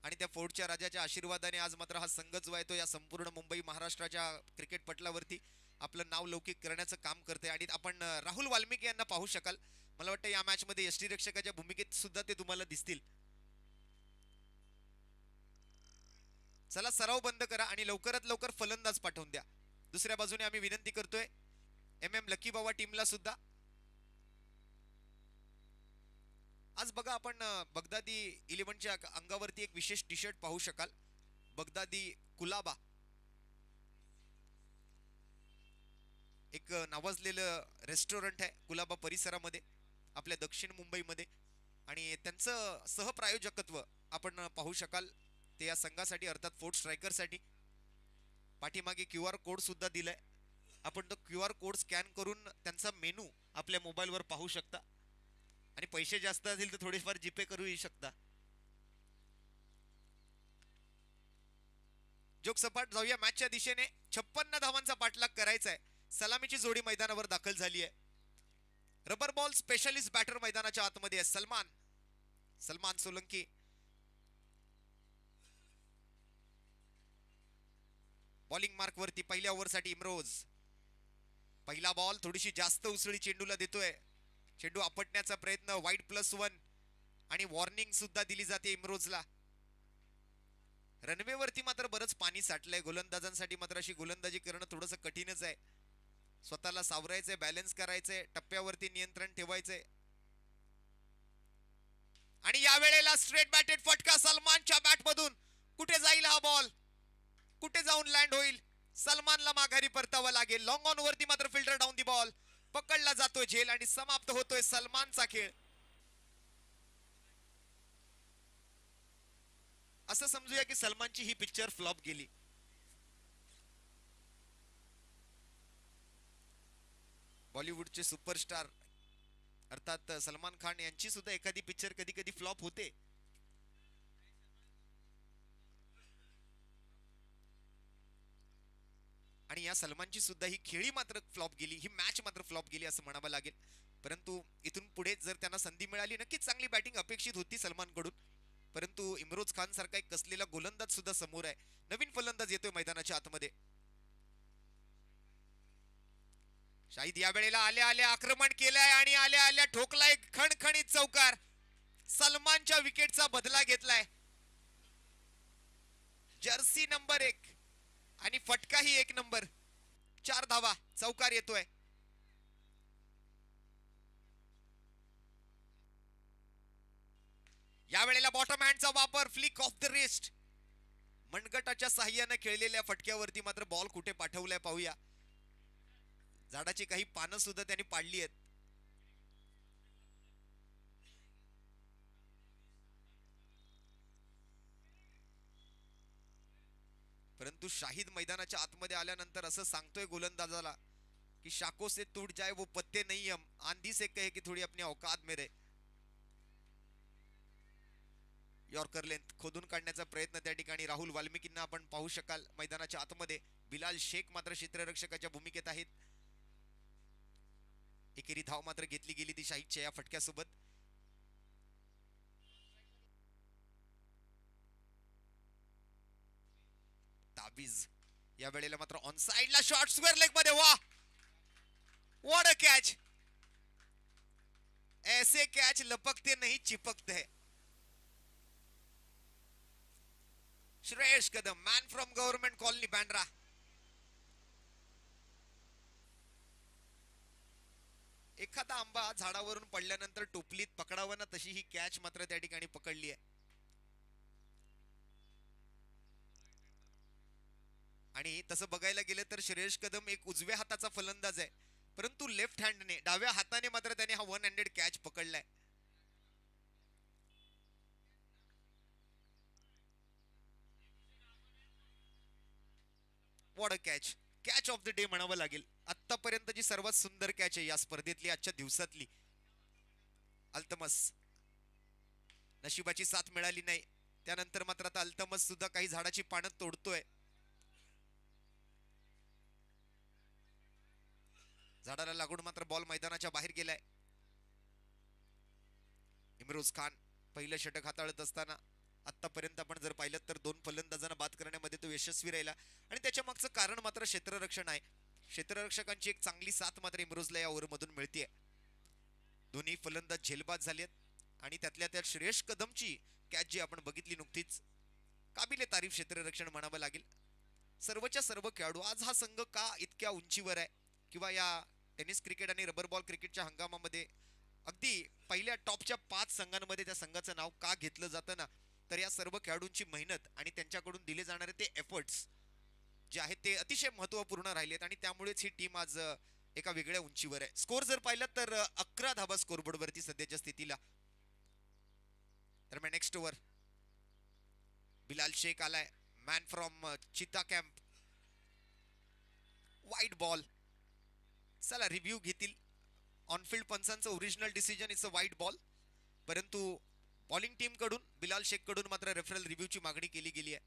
आणि त्या फोर्टच्या राजाच्या आशीर्वादाने आज मात्र हा संघ जो आहे तो या संपूर्ण मुंबई महाराष्ट्राच्या क्रिकेट पटलावरती आपलं नाव लौकिक करण्याचं काम करते. आणि आपण राहुल वाल्मिकी यांना पाहू शकाल. मला वाटतं या मॅच मध्ये यष्टीरक्षकाच्या भूमिकेत सुद्धा ते तुम्हाला दिसतील. चला सराव बंद करा आणि लवकरात लवकर फलंदाज पाठवून द्या. दुसऱ्या बाजूने आम्ही विनंती करतोय MM लकी बाबा टीमला सुद्धा. आज बघा आपण बगदादी 11च्या अंगावरती एक विशेष टी शर्ट पाहू शकाल. बगदादी कुलाबा, एक नावाजलेलं रेस्टॉरंट आहे कुलाबा परिसरामध्ये आपल्या दक्षिण मुंबईमध्ये. आणि त्यांचं सहप्रायोजकत्व आपण पाहू शकाल. ते या संघासाठी अर्थात फोर्ट स्ट्रायकरसाठी पाठीमागे QR कोड सुद्धा दिलाय. आपण तो QR कोड स्कॅन करून त्यांचा मेनू आपल्या मोबाईलवर पाहू शकता. आणि पैसे जास्त असतील तर थोडेफार जीपे करू शकता. जोग सपाट जाऊया मॅचच्या दिशेने. 56 धावांचा पाठलाग करायचा आहे. सलामीची जोडी मैदानावर दाखल झाली आहे. रबर बॉल स्पेशलिस्ट बॅटर मैदानाच्या आतमध्ये आहे. सलमान सोलंकी. बॉलिंग मार्क वरती पहिल्या ओव्हरसाठी इम्रोज. पहिला बॉल थोडीशी जास्त उसळी चेंडूला देतोय. चेंडू आपटण्याचा प्रयत्न. वाईड +1 आणि वॉर्निंग सुद्धा दिली जाते इम्रोजला. रनवे वरती मात्र बरंच पाणी साठलंय. गोलंदाजांसाठी मात्र अशी गोलंदाजी करणं थोडंसं कठीणच आहे. स्वतःला सावरायचंय, बॅलन्स करायचंय, टप्प्यावरती नियंत्रण ठेवायचंय. आणि या वेळेला स्ट्रेट बॅटेड फटका सलमानच्या बॅटमधून. कुठे जाईल हा बॉल, कुठे जाऊन लँड होईल. सलमानला माघारी परतावा लागेल. लॉंग ऑन वरती मात्र फिल्डर डाऊन दी बॉल. पकडला जातोय झेल आणि समाप्त होतोय सलमानचा खेळ. असं समजूया की सलमानची ही पिक्चर फ्लॉप गेली. बॉलिवूडचे सुपरस्टार अर्थात सलमान खान यांची सुद्धा एखादी पिक्चर कधी कधी फ्लॉप होते. आणि या सलमानची सुद्धा ही खेळी मात्र फ्लॉप गेली, ही मॅच मात्र फ्लॉप गेली असं म्हणावं लागेल. परंतु इथून पुढे जर त्यांना संधी मिळाली नक्कीच चांगली बॅटिंग अपेक्षित होती सलमानकडून. परंतु इम्रोज खान सारखा एक कसलेला गोलंदाज सुद्धा समोर आहे. नवीन फलंदाज येतोय मैदानाच्या आतमध्ये. शाहिद या वेळेला आल्या आल्या आक्रमण केलंय आणि आल्या आल्या ठोकलाय खणखणीत चौकार. सलमानच्या विकेटचा बदला घेतलाय. जर्सी नंबर 1 आणि फटकाही 1 नंबर. 4 धावा, चौकार येतोय. या वेळेला बॉटम हँडचा वापर, फ्लिक ऑफ द रिस्ट. मनगटाच्या साह्याने खेळलेल्या फटक्यावरती मात्र बॉल कुठे पाठवलाय पाहूया. झाडाची काही पानं सुद्धा त्यांनी पाडली आहेत. परंतु शाहिद मैदानाच्या आतमध्ये आल्यानंतर असं सांगतोय गोलंदाजाला की शाको से टूट जाए वो पत्ते नहीं, हम आंधी से कहे की थोडी अपनी औकात में रहे. यॉर्कर लेंथ खोदून काढण्याचा प्रयत्न त्या ठिकाणी राहुल वाल्मिकींना आपण पाहू शकाल मैदानाच्या आतमध्ये. बिलाल शेख मात्र क्षेत्ररक्षकाच्या भूमिकेत आहेत. एकेरी धाव मात्र घेतली गेली ती शाहिदच्या या फटक्यासोबत. ताबीज या वेळेला मात्र ऑन साइडला शॉट, स्क्वेअर लेग मध्ये. वा, what a catch. Say catch लपकते नहीं चिपकते है. Shreyas Kadam, man from government colony Bandra. एखादा आंबा झाडावरून पडल्यानंतर टोपलीत पकडावं ना, तशी ही कॅच मात्र त्या ठिकाणी पकडली आहे. आणि तसं बघायला गेलं तर श्रेयस कदम एक उजव्या हाताचा फलंदाज आहे, परंतु लेफ्ट हँडने डाव्या हाताने मात्र त्याने हा वन हँडेड कॅच पकडलाय. What a catch. Catch of the day म्हणावं लागेल. आतापर्यंतची सर्वात सुंदर कॅच आहे या स्पर्धेतली, आजच्या दिवसातली. अल्तमस, नशिबाची साथ मिळाली नाही. त्यानंतर मात्र आता अल्तमस सुद्धा काही झाडाची पानं तोडतोय. झाडाला लागून मात्र बॉल मैदानाच्या बाहेर गेलाय. इम्रोज खान पहिलं षटक हाताळत असताना आतापर्यंत आपण जर पाहिलं तर 2 फलंदाजांना बाद करण्यामध्ये तो यशस्वी राहिला. आणि त्याच्या मागचं कारण मात्र क्षेत्ररक्षण आहे. क्षेत्ररक्षकांची एक चांगली साथ मात्र इम्रोजला या ओव्हरमधून मिळते. दोन्ही फलंदाज झेलबाद झालेत आणि त्यातल्या त्यात श्रेयस कदमची कॅच जी आपण बघितली नुकतीच, काबिले तारीफ क्षेत्ररक्षण म्हणावं लागेल. सर्वच्या सर्व खेळाडू आज हा संघ का इतक्या उंचीवर आहे, किंवा या टेनिस क्रिकेट आणि रबर बॉल क्रिकेटच्या हंगामामध्ये अगदी पहिल्या टॉपच्या 5 संघांमध्ये त्या संघाचं नाव का घेतलं जातं ना, तर या सर्व खेळाडूंची मेहनत आणि त्यांच्याकडून दिले जाणारे ते एफर्ट्स जे आहेत ते अतिशय महत्त्वपूर्ण राहिलेत. आणि त्यामुळेच ही टीम आज एका वेगळ्या उंचीवर आहे. स्कोर जर पाहिलं तर 11 धाबा स्कोरबोर्ड वरती सध्याच्या स्थितीला. दरम्यान नेक्स्ट ओव्हर बिलाल शेख आलाय, man from Chita camp. Wide ball. चला रिव्ह्यू घेतील. ऑनफिल्ड पंचांचं original decision it's a wide ball, परंतु बॉलिंग टीम कडून बिलाल शेख कडून मात्र रेफरल रिव्ह्यूची मागणी केली गेली आहे.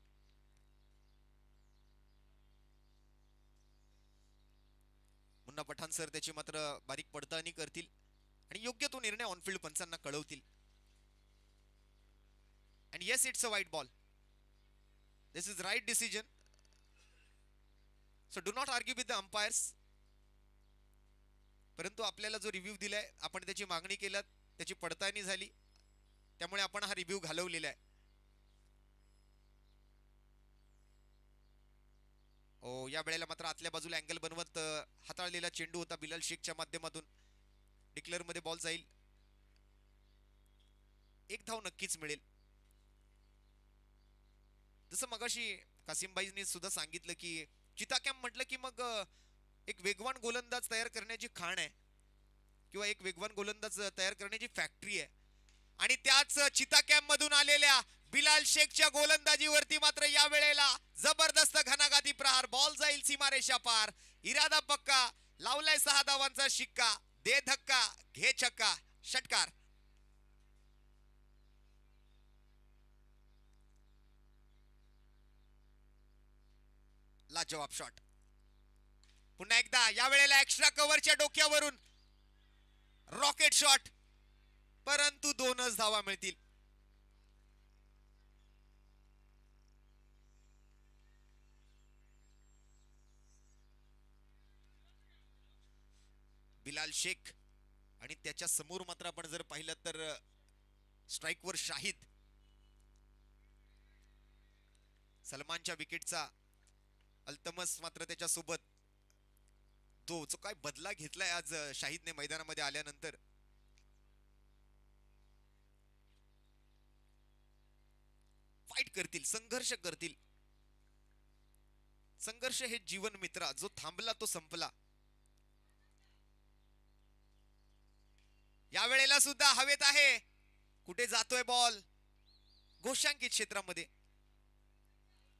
मुन्ना पठाण सर त्याची मात्र बारीक पडताळणी करतील आणि योग्य तो निर्णय on-field पंचांना कळवतील. And yes, it's a white ball. This is right decision. So do not argue with the umpires. परंतु आपल्याला जो रिव्ह्यू दिलाय, आपण त्याची मागणी केली, त्याची पडताळणी झाली, त्यामुळे आपण हा रिव्ह्यू घालवलेला आहे. ओ, या वेळेला मात्र आतल्या बाजूला अँगल बनवत हाताळलेला चेंडू होता बिलाल शेखच्या माध्यमातून. डिक्लेअर मध्ये बॉल जाईल. एक धाव नक्कीच मिळेल. जसं मगाशी कासिमबाईंनी सुद्धा सांगितलं की चिता कॅम्प म्हटलं की मग एक वेगवान गोलंदाज तयार करण्याची खाण आहे, किंवा एक वेगवान गोलंदाज तयार करण्याची फॅक्टरी आहे. आणि त्याच चिता कॅम्प मधून आलेल्या बिलाल शेखच्या गोलंदाजीवरती मात्र या वेळेला जबरदस्त घणाघाती प्रहार. बॉल जाईल सीमारेषा पार. इरादा पक्का. लावलाय 6 धावांचा शिक्का. दे धक्का, घे छक्का, षटकार. लाजवाब शॉट. पुन्हा एकदा या वेळेला एक्स्ट्रा कव्हरच्या डोक्यावरून रॉकेट शॉट, परंतु 2च धावा मिळतील. बिलाल शेख आणि त्याच्या समोर मात्र आपण जर पाहिलं तर स्ट्राइकवर शाहिद. सलमानच्या विकेटचा अल्तमस मात्र त्याच्या सोबत. तो जो काय बदला घेतलाय आज शाहिदने मैदानामध्ये आल्यानंतर. फाईट करतील, संघर्ष करतील. संघर्ष हे जीवन मित्रा. जो थांबला तो संपला. या वेळेला सुद्धा हवेत आहे. कुठे जातोय बॉल? घोषांकित क्षेत्रामध्ये.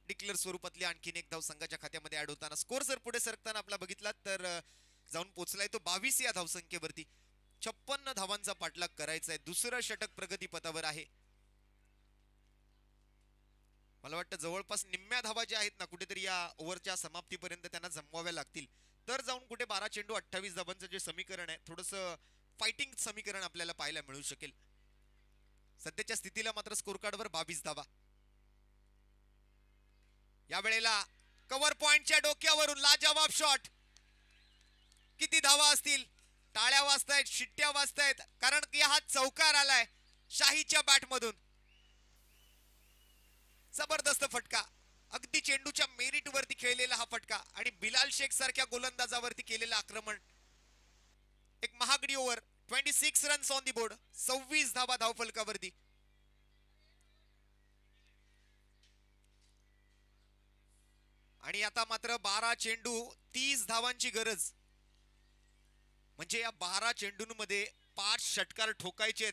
डिक्लेअर स्वरूपातली आणखीन एक धाव संघाच्या खात्यामध्ये ऍड होताना स्कोर जर पुढे सरकताना आपला बघितला तर जाऊन पोहोचलाय तो 22 या धावसंख्येवरती. 56 धावांचा पाठलाग करायचा आहे. दुसरं षटक प्रगती पथावर आहे. मला वाटतं जवळपास निम्म्या धावा ज्या आहेत ना, कुठेतरी या ओव्हरच्या समाप्तीपर्यंत त्यांना जमवाव्या लागतील, तर जाऊन कुठे 12 चेंडू 28 धावांचं जे समीकरण आहे, थोडस फायटिंग समीकरण आपल्याला पाहायला मिळू शकेल. सध्याच्या स्थितीला मात्र स्कोर कार्डवर 22 धावा. या वेळेला कव्हर पॉइंटच्या डोक्यावरून लाजवाब शॉट. किती धावा असतील? टाळ्या वाजतायत, शिट्ट्या वाजतायत, कारण की हा चौकार आलाय शाहीच्या बॅट मधून. जबरदस्त फटका, अगदी चेंडूच्या मेरिट वरती खेळलेला हा फटका आणि बिलाल शेख सारख्या गोलंदाजावरती केलेलं आक्रमण. एक महागडी over, 26 runs on the board, 26 धावा धावफलकावरती. आणि आता मात्र 12 चेंडू 30 धावांची गरज. म्हणजे या 12 चेंडूंमध्ये 5 षटकार ठोकायचे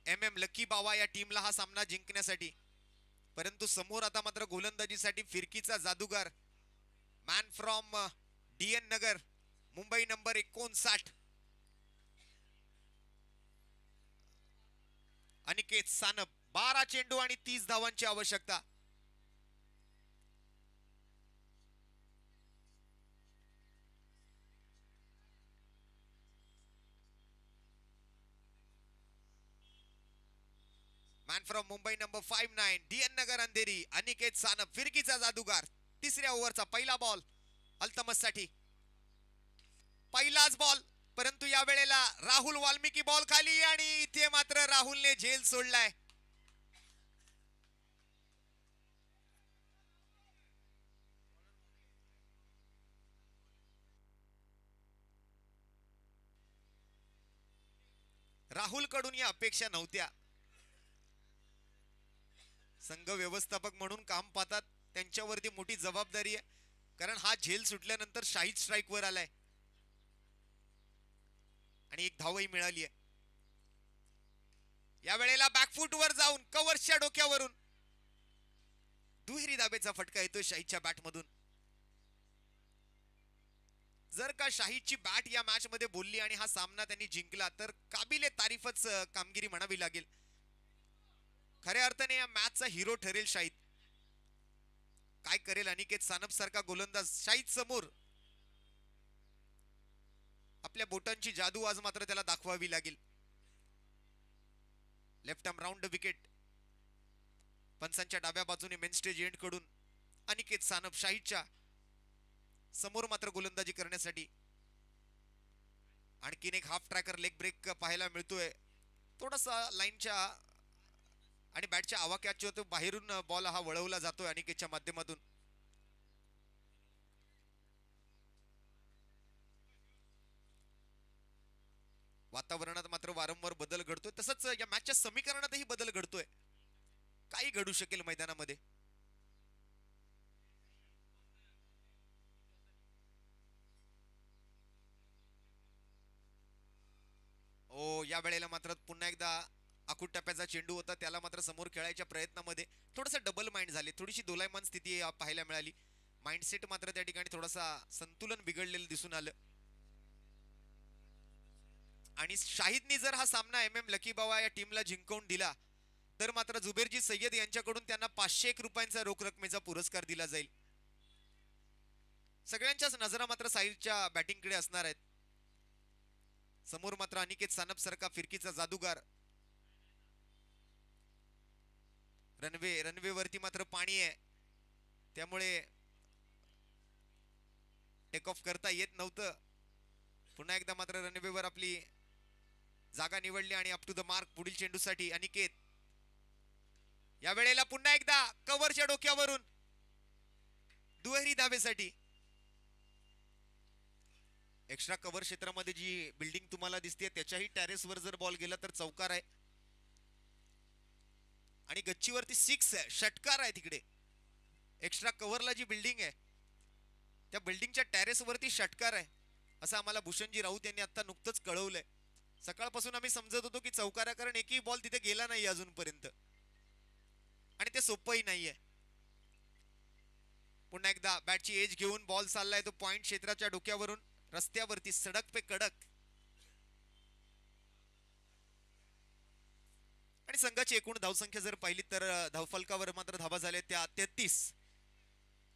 एम लकी बावा या टीमला हा सामना जिंकण्यासाठी. परंतु समोर आता मात्र गोलंदाजीसाठी फिरकीचा जादूगार, man from DN Nagar, Mumbai number 59, Aniket Sanap. 12 चेंडू आणि 30 धावांची आवश्यकता. Man from Mumbai number 59, DN नगर अंधेरी, अनिकेत सानप, फिरकीचा जादूगार. तिसऱ्या ओव्हरचा पहिला बॉल अल्तमस साठी. पहिलाच बॉल, परंतु या वेळेला राहुल वाल्मिकी बॉल खाली आणि इथे मात्र राहुलने झेल सोडलाय. राहुल कडून या अपेक्षा नव्हत्या. संघ व्यवस्थापक म्हणून काम पाहतात, त्यांच्यावरती मोठी जबाबदारी आहे, कारण हा झेल सुटल्यानंतर शाहीद स्ट्राईक वर आलाय आणि एक धावही मिळाली आहे. या वेळेला बॅकफुट वर जाऊन कव्हर्सच्या डोक्यावरून दुहेरी धाबेचा फटका येतोय शाहीदच्या बॅट मधून. जर का शाहीदची बॅट या मॅच मध्ये बोलली आणि हा सामना त्यांनी जिंकला तर काबिले तारीफच कामगिरी म्हणावी लागेल. खऱ्या अर्थाने या मॅचचा हिरो ठरेल शाहीद. काय करेल अनिकेत सानप सारखा गोलंदाज शाहीद समोर. आपल्या बोटांची जादू आज मात्र त्याला दाखवावी लागेल. Left arm round wicket. पंचांच्या डाव्या बाजूने मेन स्टेज एंड कडून अनिकेत सानप शाहीदच्या समोर मात्र गोलंदाजी करण्यासाठी. आणखीन एक हाफ ट्रॅकर लेग ब्रेक पाहायला मिळतोय. थोडासा लाईनच्या आणि बॅटच्या आवाक्याच्या तो बाहेरून बॉल हा वळवला जातोय अनिकेतच्या माध्यमातून. वातावरणात मात्र वारंवार बदल घडतोय, तसंच या मॅचच्या समीकरणातही बदल घडतोय. काही घडू शकेल मैदानामध्ये. ओ, या वेळेला मात्र पुन्हा एकदा आखूट टप्प्याचा चेंडू होता, त्याला मात्र समोर खेळायच्या प्रयत्नामध्ये थोडासा डबल माइंड झाले, थोडीशी दोलायमान स्थिती पाहायला मिळाली. माइंडसेट मात्र त्या ठिकाणी थोडासा संतुलन बिघडलेलं दिसून आलं. आणि शाहिदनी जर हा सामना लकी बावा या टीमला जिंकवून दिला तर मात्र जुबेरजी सय्यद यांच्याकडून त्यांना 501 रुपयांचा रोख रकमेचा पुरस्कार दिला जाईल. सगळ्यांच्याच नजरा मात्र साईडच्या बॅटिंगकडे असणार आहेत. समोर मात्र अनिकेत सानप सारखा फिरकीचा जादूगार. रनवे वरती मात्र पाणी आहे, त्यामुळे टेक ऑफ करता येत नव्हतं. पुन्हा एकदा मात्र रनवेवर आपली जागा निवडली आणि अप टू द मार्क पुढील चेंडूसाठी अनिकेत. या वेळेला पुन्हा एकदा कव्हरच्या डोक्यावरून दुहेरी धावेसाठी. एक्स्ट्रा कव्हर क्षेत्रामध्ये जी बिल्डिंग तुम्हाला दिसते त्याच्याही टेरेसवर जर बॉल गेला तर चौकार आहे आणि गच्चीवरती 6 आहे, षटकार आहे तिकडे. एक्स्ट्रा कव्हरला जी बिल्डिंग आहे त्या बिल्डिंगच्या टेरेसवरती षटकार आहे असं आम्हाला भूषणजी राऊत यांनी आता नुकतंच कळवलंय. सकाळपासून आम्ही समजत होतो की चौकार, कारण एकही बॉल तिथे गेला नाही अजूनपर्यंत आणि ते सोपंही नाहीये. पुन्हा एकदा बॅटची एज घेऊन बॉल चाललाय तो पॉइंट क्षेत्राच्या डोक्यावरून रस्त्यावरती, सडक पे कडक. आणि संघाची एकूण धावसंख्या जर पाहिली तर धावफलकावर मात्र धावा झाल्या त्या 33.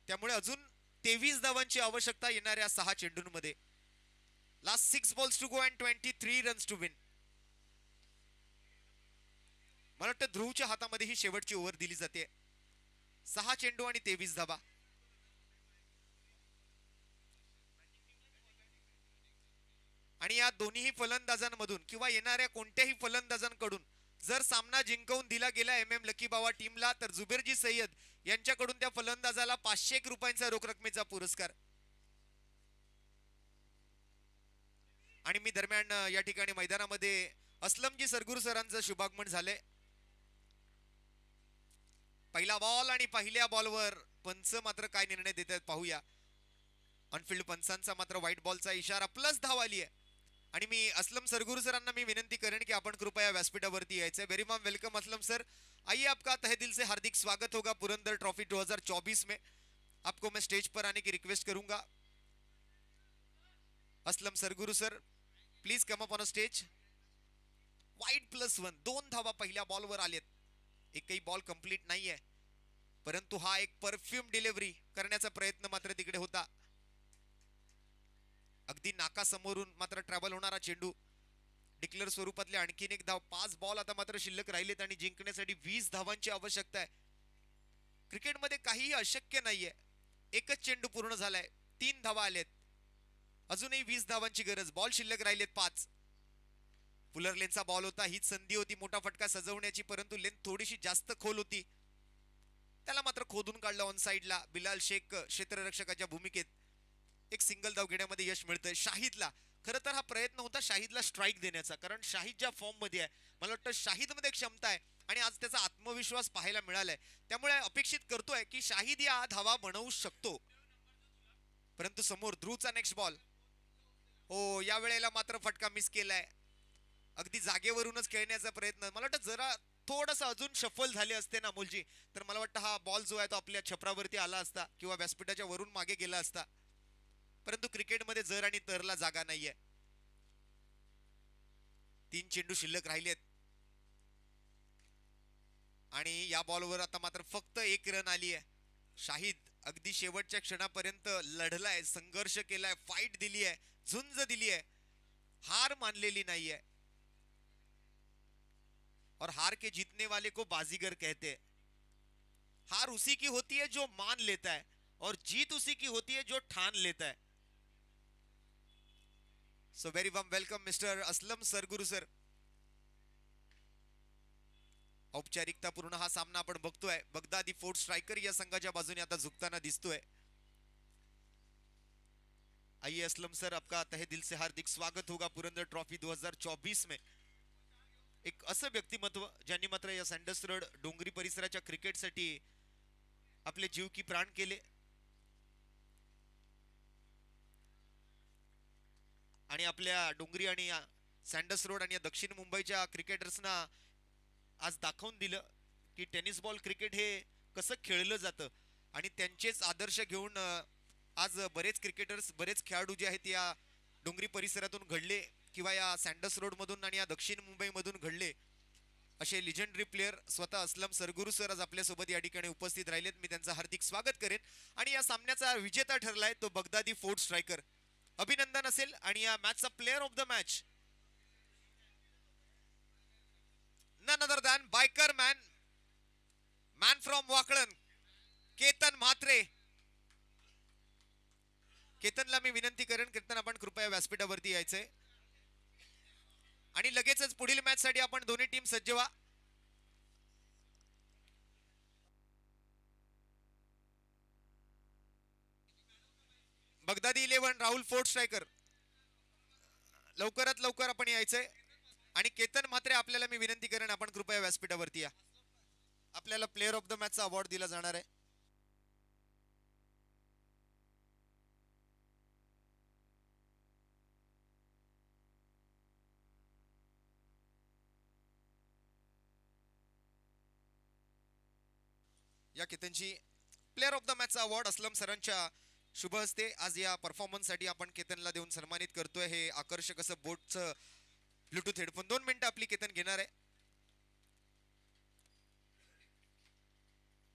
त्यामुळे अजून 23 धावांची आवश्यकता येणाऱ्या 6 चेंडूंमध्ये. Last 6 balls to go and 23 runs to win. मला वाटतं ध्रुवच्या हातामध्ये ही शेवटची ओव्हर दिली जाते. 6 चेंडू आणि 23 धावा. आणि या दोन्ही फलंदाजांमधून किंवा येणाऱ्या कोणत्याही फलंदाजांकडून जर सामना जिंकवून दिला गेला MM लकी बाबा टीमला, तर जुबेरजी सय्यद यांच्याकडून त्या फलंदाजाला 501 रुपयांचा रोख रकमेचा पुरस्कार. आणि मी दरम्यान या ठिकाणी मैदानामध्ये असलमजी सरगुरू सरांचं शुभागमन झाले. पहिला बॉल आणि पहिल्या बॉलवर पंच मात्र काय निर्णय देतात पाहूया. ऑनफिल्ड पंचांचा मात्र व्हाईट बॉलचा इशारा, प्लस धाव आली आहे. आणि मी असलम सरगुरू सरांना मी विनंती करेन की आपण कृपया व्यासपीठावरती यायचं. Very Maugham welcome Aslam sir, आइए आपका तहे दिल से हार्दिक स्वागत होगा पुरंदर ट्रॉफी 2024 में. आपको मैं स्टेज पर आने की रिक्वेस्ट करूंगा. Aslam Sarguru sir please come up on a stage. Wide +1, 2 धावा पहिल्या बॉलवर आलेत. एकही बॉल कंप्लीट नाहीये, परंतु हा एक परफ्यूम डिलिव्हरी करण्याचा प्रयत्न मात्र तिकडे होता. अगदी नाकासमोरून मात्र ट्रॅव्हल होणारा चेंडू. डिक्लेअर स्वरूपातले आणखीन एक धाव. 5 बॉल आता मात्र शिल्लक राहिलेत आणि जिंकण्यासाठी 20 धावांची आवश्यकता आहे. क्रिकेटमध्ये काहीही अशक्य नाहीये. एकच चेंडू पूर्ण झालाय, 3 धावा आलेत, अजूनही 20 धावांची गरज. बॉल शिल्लक राहिलेत 5. पुलर लेनचा बॉल होता, हीच संधी होती मोठा फटका सजवण्याची, परंतु लेन थोडीशी जास्त खोल होती. त्याला मात्र खोदून काढलं ऑन साइडला. बिलाल शेख क्षेत्ररक्षकाच्या भूमिकेत एक सिंगल धाव घेण्यामध्ये यश मिळतंय शाहिदला. खरं तर हा प्रयत्न होता शाहिदला स्ट्राईक देण्याचा, कारण शाहिद ज्या फॉर्म मध्ये आहे, मला वाटतं शाहिदमध्ये क्षमता आहे आणि आज त्याचा आत्मविश्वास पाहायला मिळालाय. त्यामुळे अपेक्षित करतोय की शाहिद या धावा बनवू शकतो. परंतु समोर ध्रुवचा नेक्स्ट बॉल. हो, या वेळेला मात्र फटका मिस केलाय. अगदी जागेवरूनच खेळण्याचा प्रयत्न. मला वाटतं जरा थोडंसं अजून शफल झाले असते ना मुलजी, तर मला वाटतं हा बॉल जो आहे तो आपल्या छपरावरती आला असता किंवा व्यासपीठाच्या वरून मागे गेला असता. परंतु क्रिकेटमध्ये जर आणि तरला जागा नाहीये. 3 चेंडू शिल्लक राहिलेत आणि या बॉलवर आता मात्र फक्त 1 रन आली आहे. शाहिद अगदी शेवटच्या क्षणापर्यंत लढलाय, संघर्ष केलाय, फाईट दिली आहे, झुंज दिली आहे, हार मानलेली नाहीये. और हार के जीतने वाले को बाजीगर कहते हैं. हार उसी की होती है जो मान लेता है और जीत उसी की होती है जो ठान लेता है. So very warm welcome mister Aslam Sarguru sir. औपचारिकतापूर्ण हा सामना आपण बघतोय. बगदादी फोर्ट स्ट्रायकर या संघाच्या बाजूने आता झुकताना दिसतोय. आइए असलम सर, आपका तहे दिल से हार्दिक स्वागत होगा पुरंदर ट्रॉफी 2024 में. एक असं व्यक्तिमत्व ज्यांनी मात्र या सँडर्स रोड डोंगरी परिसराच्या क्रिकेटसाठी आपले जीव की प्राण केले आणि आपल्या डोंगरी आणि सँडर्स रोड आणि दक्षिण मुंबईच्या क्रिकेटर्सना आज दाखवून दिलं की टेनिस बॉल क्रिकेट हे कसं खेळलं जातं. आणि त्यांचेच आदर्श घेऊन आज बरेच क्रिकेटर्स, बरेच खेळाडू जे आहेत या डोंगरी परिसरातून घडले किंवा या सँडर्स रोड मधून आणि या दक्षिण मुंबई मधून घडले. असे लिजेंडरी प्लेयर स्वतः असलम सरगुरू सर आज आपल्या सोबत या ठिकाणी उपस्थित राहिलेत. मी त्यांचं हार्दिक स्वागत करेन. आणि या सामन्याचा विजेता ठरलाय तो बगदादी फोर्ट स्ट्रायकर. अभिनंदन असेल. आणि या मॅचचा player of the match none other than biker man from Wakalan, Ketan Mhatre. केतनला मी विनंती करेन, केतन आपण कृपया व्यासपीठावरती यायचंय आणि लगेचच पुढील मॅच साठी आपण दोन्ही टीम सज्ज व्हा. बगदादी 11 राहुल फोर्ट स्ट्रायकर, लवकरात लवकर आपण यायचंय. आणि केतन म्हात्रे आपल्याला मी विनंती करेन आपण कृपया व्यासपीठावरती या. आपल्याला प्लेयर ऑफ द मॅचचा अवॉर्ड दिला जाणार आहे. या केतनची प्लेयर ऑफ द मॅचचा अवॉर्ड असलम सरांच्या शुभ हस्ते आज या परफॉर्मन्स साठी आपण केतनला देऊन सन्मानित करतोय. हे आकर्षक असं बोटचं ब्लूटूथ हेडफोन 2 मिनिटं आपली केतन घेणार आहे.